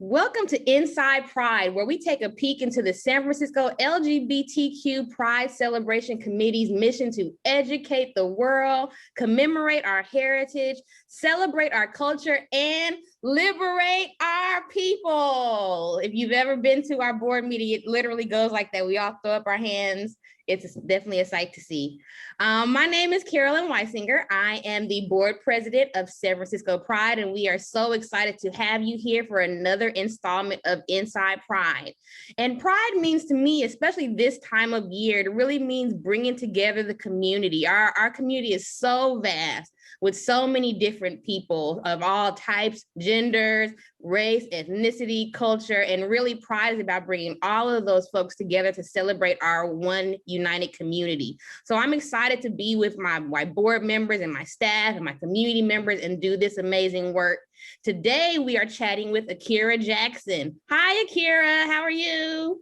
Welcome to Inside Pride, where we take a peek into the San Francisco LGBTQ Pride Celebration Committee's mission to educate the world, commemorate our heritage, celebrate our culture, and liberate our people. If you've ever been to our board meeting, it literally goes like that. We all throw up our hands. It's definitely a sight to see. My name is Carolyn Weisinger. I am the board president of San Francisco Pride, and we are so excited to have you here for another installment of Inside Pride. And Pride means to me, especially this time of year, it really means bringing together the community. Our community is so vast, with so many different people of all types, genders, race, ethnicity, culture, and really Pride is about bringing all of those folks together to celebrate our one united community. So I'm excited to be with my board members and my staff and my community members and do this amazing work. Today, we are chatting with Akira Jackson. Hi, Akira, how are you?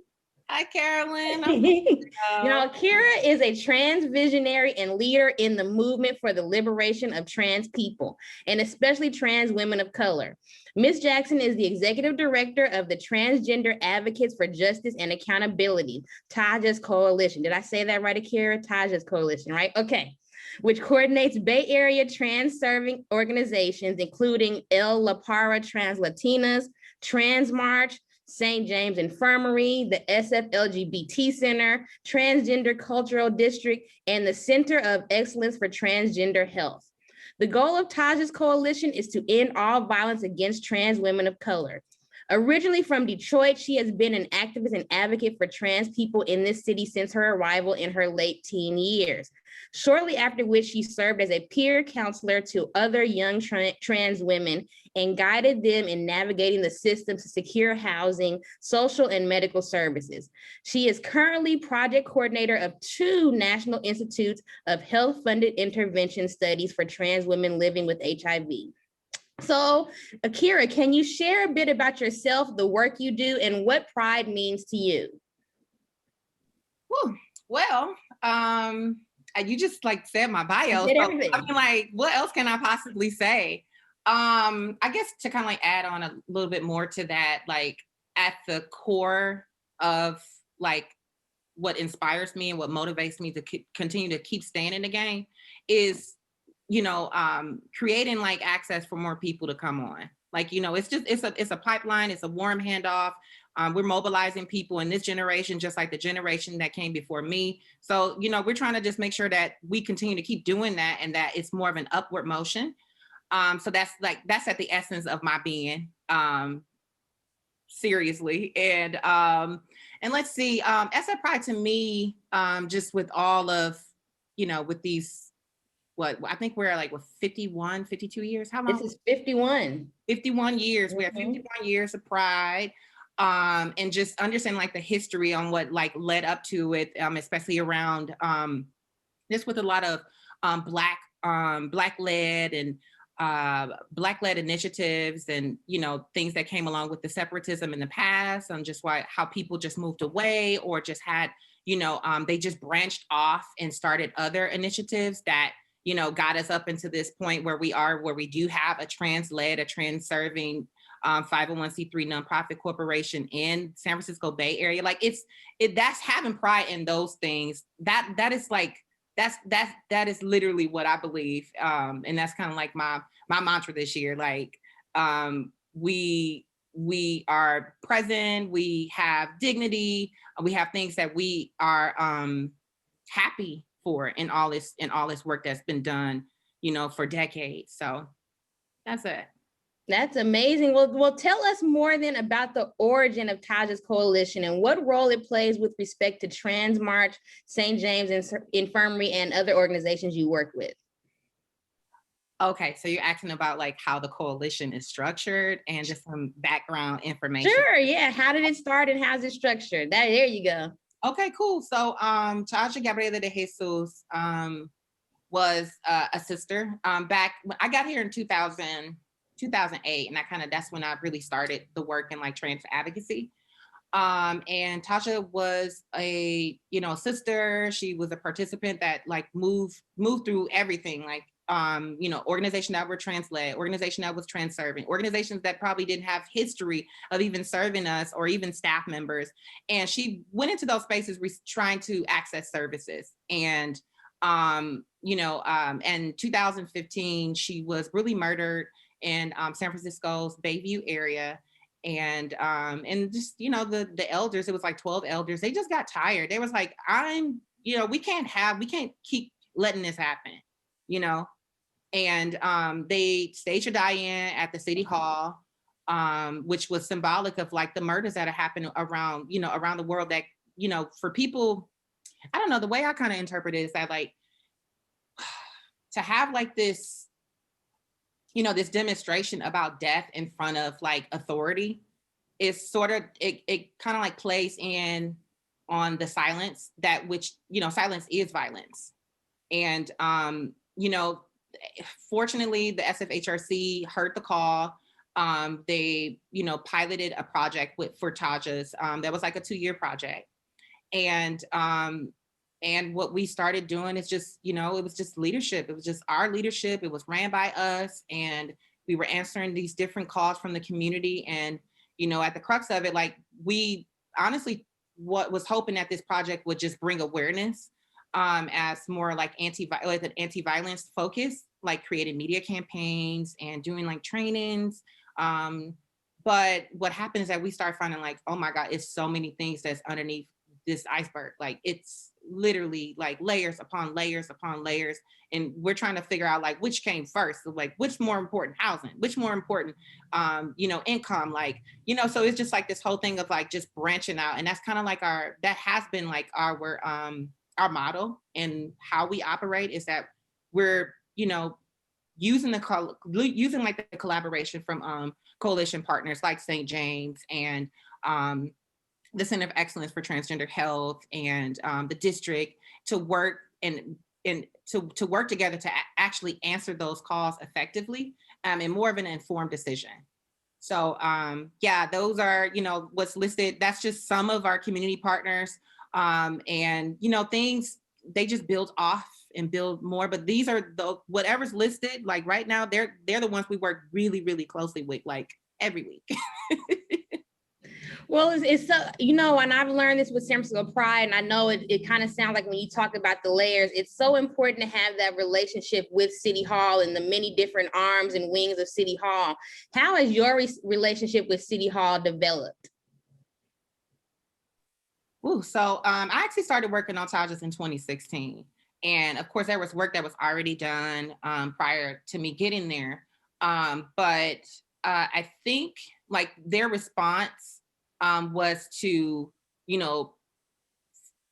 Hi, Carolyn. Akira is a trans visionary and leader in the movement for the liberation of trans people, and especially trans women of color. Ms. Jackson is the executive director of the Transgender Advocates for Justice and Accountability, Tajs Coalition. Did I say that right, Akira? Tajs Coalition, right? Okay. Which coordinates Bay Area trans-serving organizations, including El La Para Trans Latinas, Trans March, St. James Infirmary, the SF LGBT Center, Transgender Cultural District, and the Center of Excellence for Transgender Health. The goal of Tajs Coalition is to end all violence against trans women of color. Originally from Detroit, she has been an activist and advocate for trans people in this city since her arrival in her late teen years. Shortly after which she served as a peer counselor to other young trans women and guided them in navigating the system to secure housing, social and medical services. She is currently project coordinator of 2 National Institutes of Health-funded intervention studies for trans women living with HIV. So, Akira, can you share a bit about yourself, the work you do, and what Pride means to you? Well, you just said my bio. So, I mean, what else can I possibly say? I guess to kind of add on a little bit more to that, at the core of what inspires me and what motivates me to continue to keep staying in the game is, creating access for more people to come on. It's a pipeline, it's a warm handoff. We're mobilizing people in this generation, just like the generation that came before me. So, we're trying to just make sure that we continue to keep doing that and that it's more of an upward motion. So that's at the essence of my being, seriously. And let's see, SF Pride to me, just with all of, with these, I think we're 51, 52 years. How long? This is 51. 51 years. Mm-hmm. We have 51 years of Pride. And just understand the history on what led up to it, especially around this with a lot of Black-led and Black-led initiatives and, things that came along with the separatism in the past and just how people just moved away or just had, they just branched off and started other initiatives that, got us up into this point where we do have a trans-led, a trans-serving 501c3 nonprofit corporation in San Francisco Bay Area. That's having pride in those things. That is literally what I believe. And that's kind of my mantra this year. We are present, we have dignity, we have things that we are happy for in all this work that's been done, for decades. So that's it. That's amazing. Well, tell us more then about the origin of Tajs Coalition and what role it plays with respect to Trans March, St. James Infirmary, and other organizations you work with. Okay, so you're asking about how the coalition is structured and just some background information. Sure, yeah. How did it start and how's it structured? There you go. Okay, cool. So Tasha Gabriela de Jesus was a sister. Back when I got here in 2008, and that's when I really started the work in trans advocacy. And Tasha was a sister. She was a participant that moved through everything, organizations that were trans-led, organizations that was trans-serving, organizations that probably didn't have history of even serving us or even staff members. And she went into those spaces trying to access services. And, in 2015, she was brutally murdered in San Francisco's Bayview area. And just, the elders, it was like 12 elders, they just got tired. They was like, we can't keep letting this happen, and they staged a die-in at the city hall, which was symbolic of like the murders that have happened around the world that, for people, I don't know, the way I kind of interpret it is that like to have like this, this demonstration about death in front of like authority is sort of, it kind of like plays in on the silence silence is violence. And, fortunately, the SFHRC heard the call. They, piloted a project for Tajs. That was like a 2-year project. And what we started doing is just, it was just leadership. It was just our leadership. It was ran by us. And we were answering these different calls from the community. And, at the crux of it, like we honestly was hoping that this project would just bring awareness as more like an anti-violence focus, like creating media campaigns and doing like trainings. But what happens is that we start finding like, oh my God, it's so many things that's underneath this iceberg. Like it's literally like layers upon layers upon layers. And we're trying to figure out like which came first, like which more important, housing, which more important, income, like, so it's just like this whole thing of like just branching out. And that's kind of like that has been like our model and how we operate is that we're, using like the collaboration from coalition partners like St. James and the Center of Excellence for Transgender Health and the district to work and to work together to actually answer those calls effectively and more of an informed decision. So those are, what's listed. That's just some of our community partners. And, things, they just build off and build more, but these are whatever's listed, like right now, they're the ones we work really, really closely with, like every week. Well, it's so, and I've learned this with San Francisco Pride, and I know it kind of sounds like when you talk about the layers, it's so important to have that relationship with City Hall and the many different arms and wings of City Hall. How has your relationship with City Hall developed? So I actually started working on Tajs in 2016. And of course, there was work that was already done prior to me getting there. But I think like their response was to,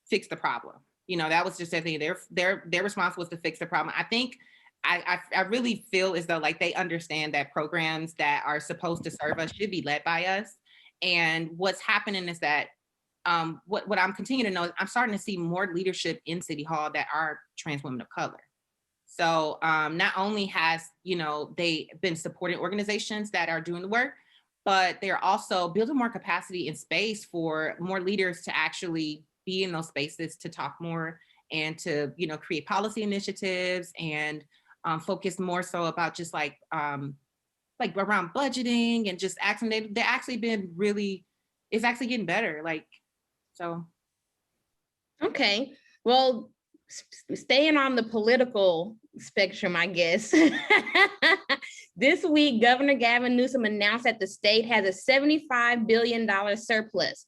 fix the problem. That was just the thing. Their response was to fix the problem. I think I really feel as though like they understand that programs that are supposed to serve us should be led by us. And what's happening is that what I'm continuing to know is I'm starting to see more leadership in City Hall that are trans women of color. So not only has, they been supporting organizations that are doing the work, but they're also building more capacity and space for more leaders to actually be in those spaces to talk more and to, create policy initiatives and focus more so about just like around budgeting and just acting. They're actually been really, it's actually getting better. Like, so. Okay. Well, staying on the political spectrum, I guess. This week, Governor Gavin Newsom announced that the state has a $75 billion surplus,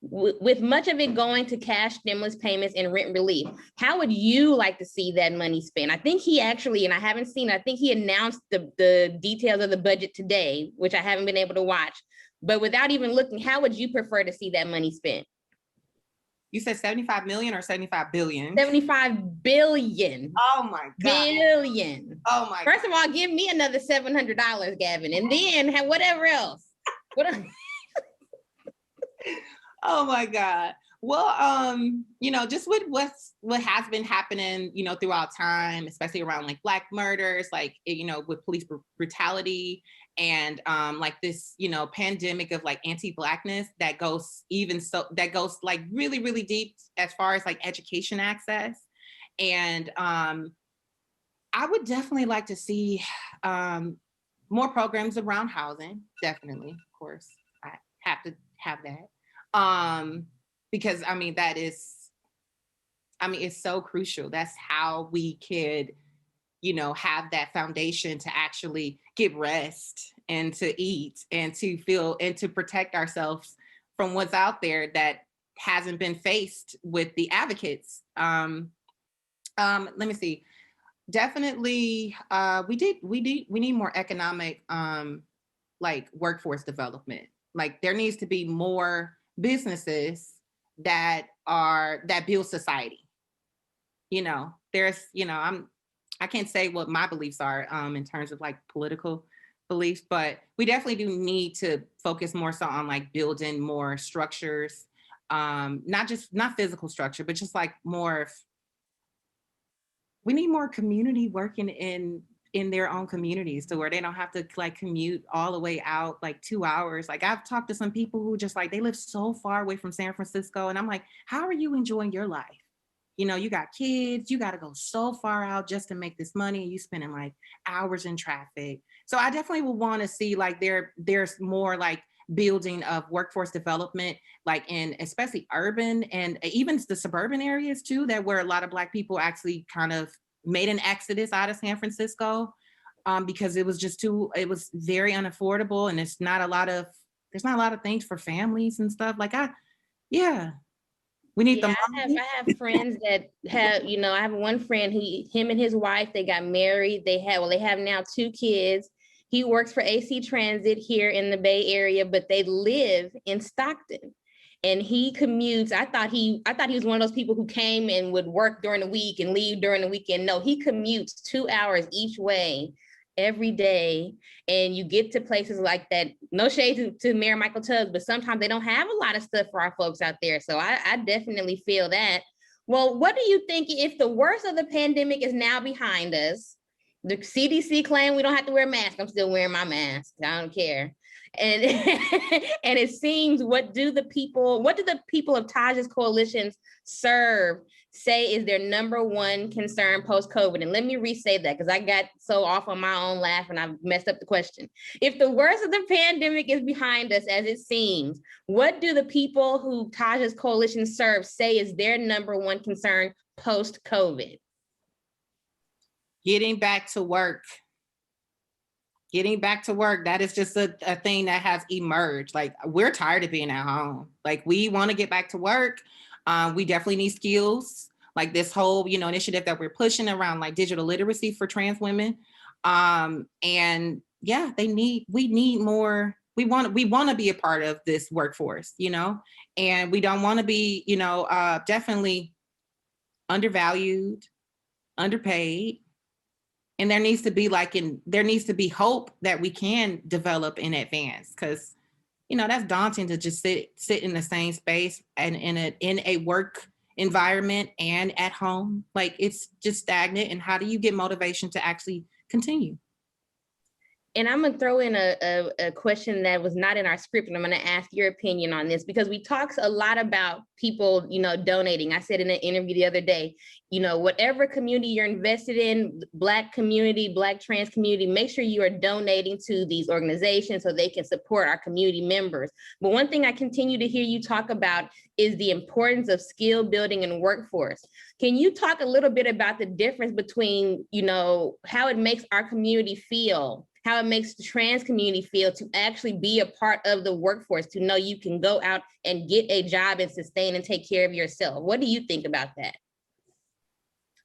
with much of it going to cash stimulus payments and rent relief. How would you like to see that money spent? I think he actually, and I haven't seen, I think he announced the details of the budget today, which I haven't been able to watch. But without even looking, how would you prefer to see that money spent? You said 75 million or 75 billion? 75 billion. Oh my God. Billion. Oh my God. First of all, give me another $700, Gavin, and then have whatever else. Oh my God. Well, just with what has been happening, throughout time, especially around like Black murders, like, with police brutality and like this, pandemic of like anti-Blackness that goes like really, really deep as far as like education access. And I would definitely like to see more programs around housing. Definitely, of course, I have to have that. Because I mean, it's so crucial. That's how we could, have that foundation to actually get rest and to eat and to feel and to protect ourselves from what's out there that hasn't been faced with the advocates. Let me see. Definitely, we need more economic, like workforce development. Like there needs to be more businesses that build society. I can't say what my beliefs are in terms of like political beliefs, but we definitely do need to focus more so on like building more structures, not physical structure, but just like more. We need more community working in their own communities to where they don't have to like commute all the way out like 2 hours. Like I've talked to some people who just like they live so far away from San Francisco, and I'm like, how are you enjoying your life? You got kids, you got to go so far out just to make this money, and you spending like hours in traffic. So I definitely would want to see like there's more like building of workforce development, like in especially urban and even the suburban areas too, that where a lot of Black people actually kind of made an exodus out of San Francisco, because it was very unaffordable, and there's not a lot of things for families and stuff. Like we need I have friends that have, I have one friend him and his wife, they got married. They have now 2 kids. He works for AC Transit here in the Bay Area, but they live in Stockton. And he commutes. I thought he was one of those people who came and would work during the week and leave during the weekend. No, he commutes 2 hours each way every day, and you get to places like that. No shade to Mayor Michael Tubbs, but sometimes they don't have a lot of stuff for our folks out there. So I definitely feel that. Well, what do you think if the worst of the pandemic is now behind us? The CDC claim we don't have to wear masks. I'm still wearing my mask. I don't care. And and it seems, what do the people of Tajs Coalition say is their number one concern post-COVID? And let me re-say that because I got so off on my own laugh and I messed up the question. If the worst of the pandemic is behind us, as it seems, what do the people who Tajs Coalition serves say is their number one concern post-COVID? Getting back to work. That is just a thing that has emerged. Like we're tired of being at home. Like we want to get back to work. We definitely need skills. Like this whole, initiative that we're pushing around like digital literacy for trans women. And yeah, we need more. We want to be a part of this workforce, and we don't want to be, definitely undervalued, underpaid. And there needs to be hope that we can develop in advance, because, that's daunting to just sit in the same space and in a work environment and at home. Like it's just stagnant. And how do you get motivation to actually continue? And I'm going to throw in a question that was not in our script, and I'm going to ask your opinion on this, because we talk a lot about people, donating. I said in an interview the other day, whatever community you're invested in, Black community, Black trans community, make sure you are donating to these organizations so they can support our community members. But one thing I continue to hear you talk about is the importance of skill building and workforce. Can you talk a little bit about the difference between, how it makes our community feel, how it makes the trans community feel to actually be a part of the workforce, to know you can go out and get a job and sustain and take care of yourself? What do you think about that?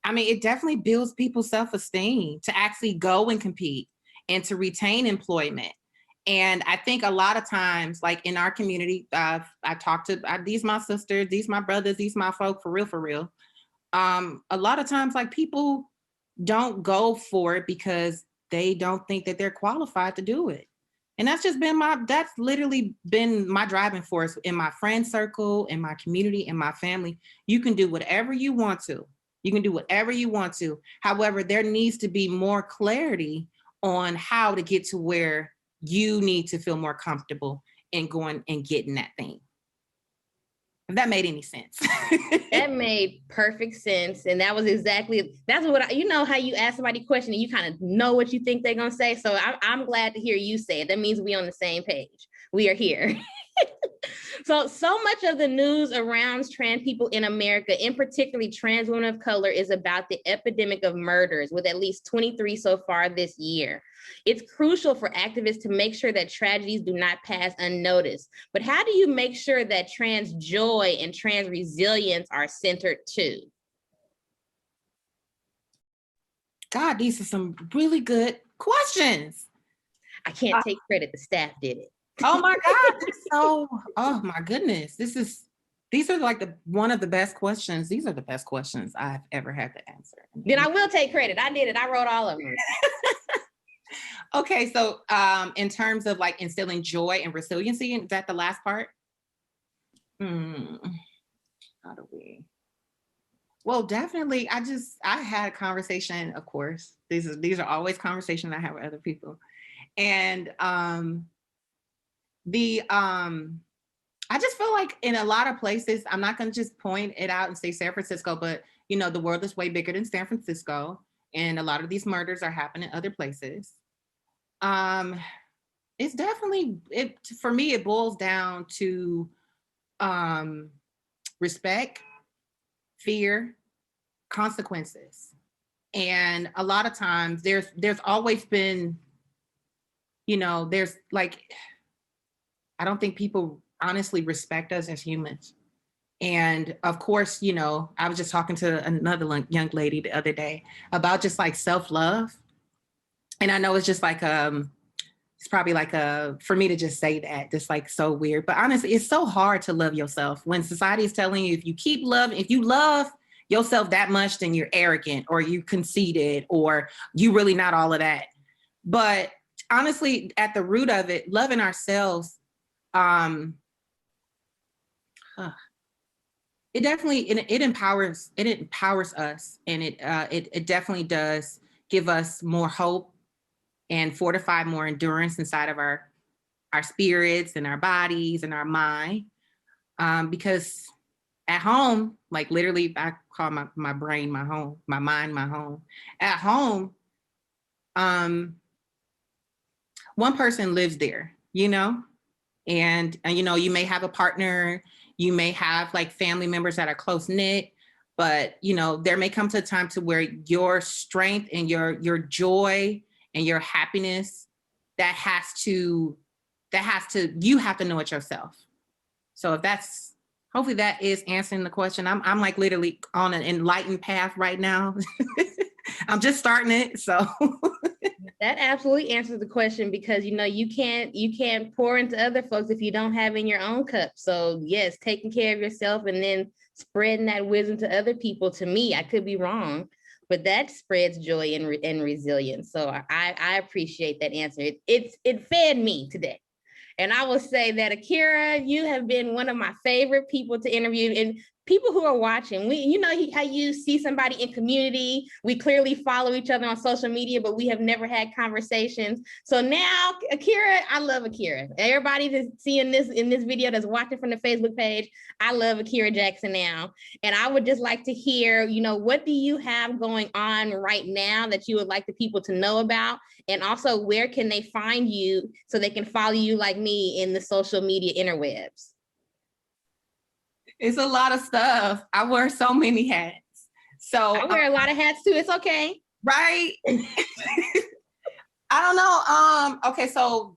I mean, it definitely builds people's self-esteem to actually go and compete and to retain employment. And I think a lot of times, like in our community, I talk to these my sisters, these my brothers, these my folk, for real. A lot of times, like people don't go for it because they don't think that they're qualified to do it. And that's literally been my driving force in my friend circle, in my community, in my family. You can do whatever you want to. However, there needs to be more clarity on how to get to where you need to feel more comfortable in going and getting that thing. If that made any sense. That made perfect sense. And that's what you know, how you ask somebody a question and you kind of know what you think they're going to say. So I'm glad to hear you say it. That means we're on the same page. We are here. So much of the news around trans people in America, and particularly trans women of color, is about the epidemic of murders, with at least 23 so far this year. It's crucial for activists to make sure that tragedies do not pass unnoticed. But how do you make sure that trans joy and trans resilience are centered too? God, these are some really good questions. I can't take credit. The staff did it. Oh my God. Oh my goodness. These are like one of the best questions. These are the best questions I've ever had to answer. Then I will take credit. I did it. I wrote all of them. Okay. So in terms of like instilling joy and resiliency, is that the last part? How do we? Well, definitely. I had a conversation, of course. These are always conversations I have with other people. And I just feel like in a lot of places, I'm not going to just point it out and say San Francisco, but you know, the world is way bigger than San Francisco, and a lot of these murders are happening other places. It's definitely, for me, it boils down to respect, fear, consequences. And a lot of times there's always been, you know, there's like, I don't think people honestly respect us as humans. And of course, you know, I was just talking to another young lady the other day about just like self-love. And I know it's just like, it's probably like for me to just say that, just like so weird, but honestly, it's so hard to love yourself when society is telling you, if you love yourself that much, then you're arrogant or you conceited or you really not all of that. But honestly, at the root of it, loving ourselves, it definitely, it empowers us, and it definitely does give us more hope and fortify more endurance inside of our spirits and our bodies and our mind. Because at home, like literally, I call my brain my home, my mind my home. At home, one person lives there, you know, and you know, you may have a partner, you may have like family members that are close knit, but you know, there may come to a time to where your strength and your joy and your happiness, you have to know it yourself. So if that's, hopefully that is answering the question. I'm like literally on an enlightened path right now. I'm just starting it, so. That absolutely answers the question, because you know, you can't pour into other folks if you don't have in your own cup. So yes, taking care of yourself and then spreading that wisdom to other people. To me, I could be wrong, but that spreads joy and resilience. So I appreciate that answer. It fed me today. And I will say that, Akira, you have been one of my favorite people to interview, and people who are watching. You know how you see somebody in community, we clearly follow each other on social media, but we have never had conversations. So now, Akira, I love Akira. Everybody that's seeing this in this video that's watching from the Facebook page, I love Akira Jackson now. And I would just like to hear, you know, what do you have going on right now that you would like the people to know about? And also, where can they find you so they can follow you like me in the social media interwebs? It's a lot of stuff. I wear so many hats. So I wear a lot of hats too. It's okay. Right. I don't know. Okay, so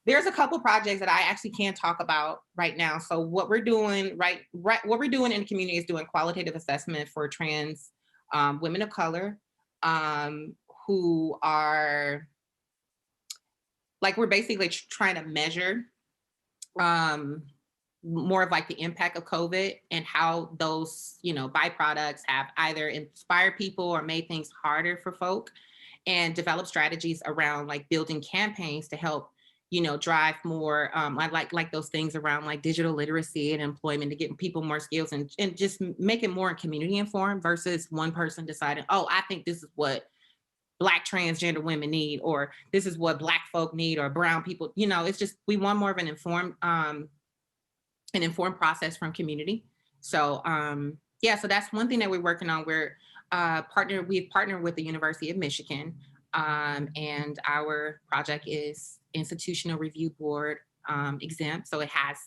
there's a couple projects that I actually can't talk about right now. So what we're doing, what we're doing in the community is doing qualitative assessment for trans women of color who are, like, we're basically trying to measure more of like the impact of COVID and how those, you know, byproducts have either inspired people or made things harder for folk, and develop strategies around like building campaigns to help, you know, drive more, I like those things around like digital literacy and employment to get people more skills and just make it more community informed versus one person deciding, oh, I think this is what Black transgender women need, or this is what Black folk need, or brown people, you know. It's just, we want more of an informed process from community. So yeah, so that's one thing that we're working on. We've partnered with the University of Michigan, and our project is Institutional Review Board exempt. So it has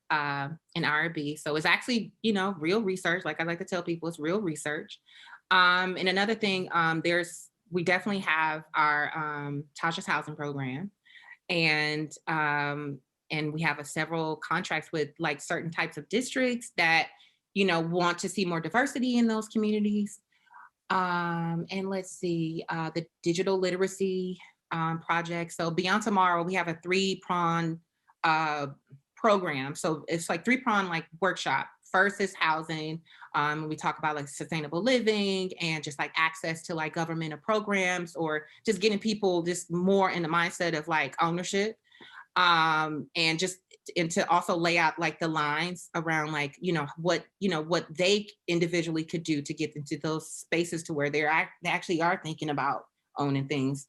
an IRB. So it's actually, real research. Like I like to tell people, it's real research. And another thing, we definitely have our Tajs housing program, and we have several contracts with like certain types of districts that want to see more diversity in those communities. And let's see, the digital literacy project. So Beyond Tomorrow, we have a 3-pronged program. So it's like 3-pronged like workshop. First is housing. We talk about like sustainable living and just like access to like government programs, or just getting people just more in the mindset of like ownership. And to also lay out like the lines around like, what they individually could do to get into those spaces to where they actually are thinking about owning things.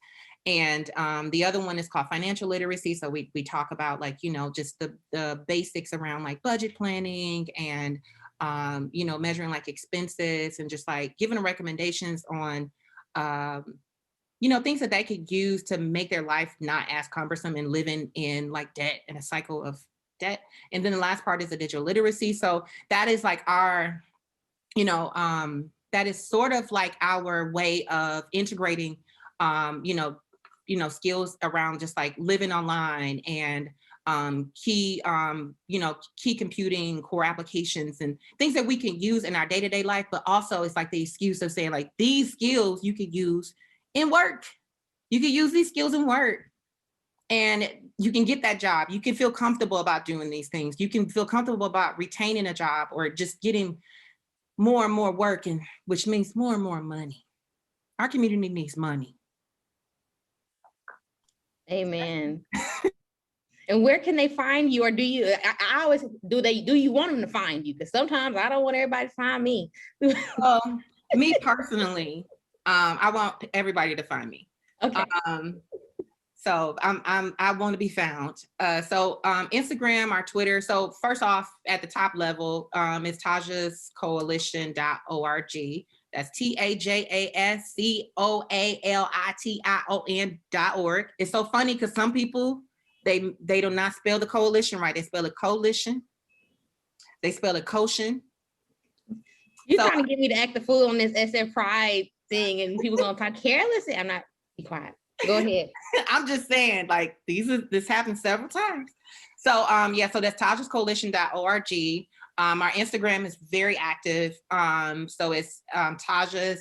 And the other one is called financial literacy. So we talk about like, just the basics around like budget planning and, measuring like expenses, and just like giving them recommendations on, things that they could use to make their life not as cumbersome and living in like debt and a cycle of debt. And then the last part is the digital literacy. So that is like our, that is sort of like our way of integrating, skills around just like living online and key computing core applications and things that we can use in our day-to-day life. But also it's like the excuse of saying like these skills you could use in work. You can use these skills in work and you can get that job. You can feel comfortable about doing these things. You can feel comfortable about retaining a job or just getting more and more work, and which means more and more money. Our community needs money. Amen. And where can they find you? Or do you, I always, do you want them to find you? Because sometimes I don't want everybody to find me. Me personally, I want everybody to find me. Okay. So I want to be found. So Instagram, our Twitter. So first off, at the top level, is tajscoalition.org. That's TAJASCOALITION.org. It's so funny because some people, they do not spell the coalition right. They spell it coalition. They spell it Koshin. You're trying to get me to act the fool on this SF Pride thing, and people gonna talk careless. I'm not. Be quiet. Go ahead. I'm just saying, like this happened several times. So so that's tajscoalition.org. Our Instagram is very active. So it's Tajs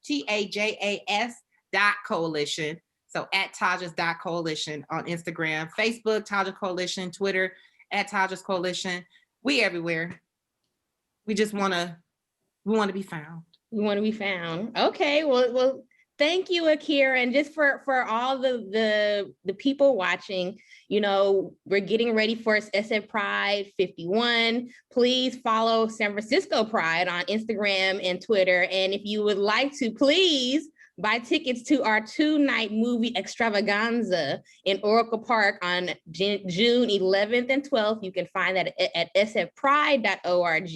TAJAS.coalition. So at Tajs.coalition on Instagram, Facebook, Tajs Coalition, Twitter, at Tajs Coalition. We everywhere. We want to be found. We want to be found. Okay. Well, thank you, Akira. And just for all the people watching, we're getting ready for SF Pride 51. Please follow San Francisco Pride on Instagram and Twitter. And if you would like to, please buy tickets to our 2-night movie extravaganza in Oracle Park on June 11th and 12th. You can find that at sfpride.org.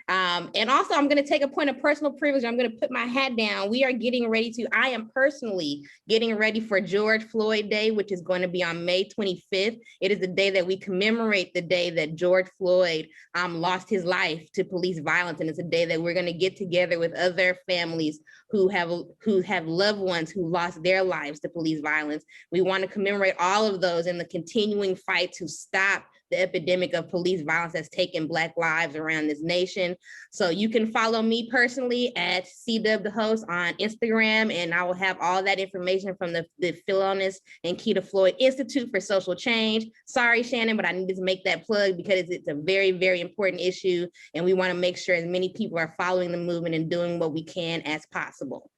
And also, I'm going to take a point of personal privilege. I'm going to put my hat down. I am personally getting ready for George Floyd Day, which is going to be on May 25th. It is the day that we commemorate the day that George Floyd lost his life to police violence. And it's a day that we're going to get together with other families who have loved ones who lost their lives to police violence. We want to commemorate all of those in the continuing fight to stop the epidemic of police violence that's taken Black lives around this nation. So you can follow me personally at CW the Host on Instagram, and I will have all that information from the Philonis and Keita Floyd Institute for Social Change. Sorry, Shannon, but I needed to make that plug because it's a very, very important issue, and we want to make sure as many people are following the movement and doing what we can as possible.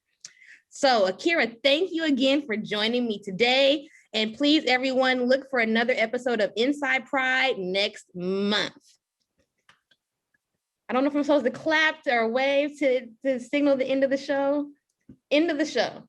So Akira, thank you again for joining me today. And please, everyone, look for another episode of Inside Pride next month. I don't know if I'm supposed to clap or wave to signal the end of the show. End of the show.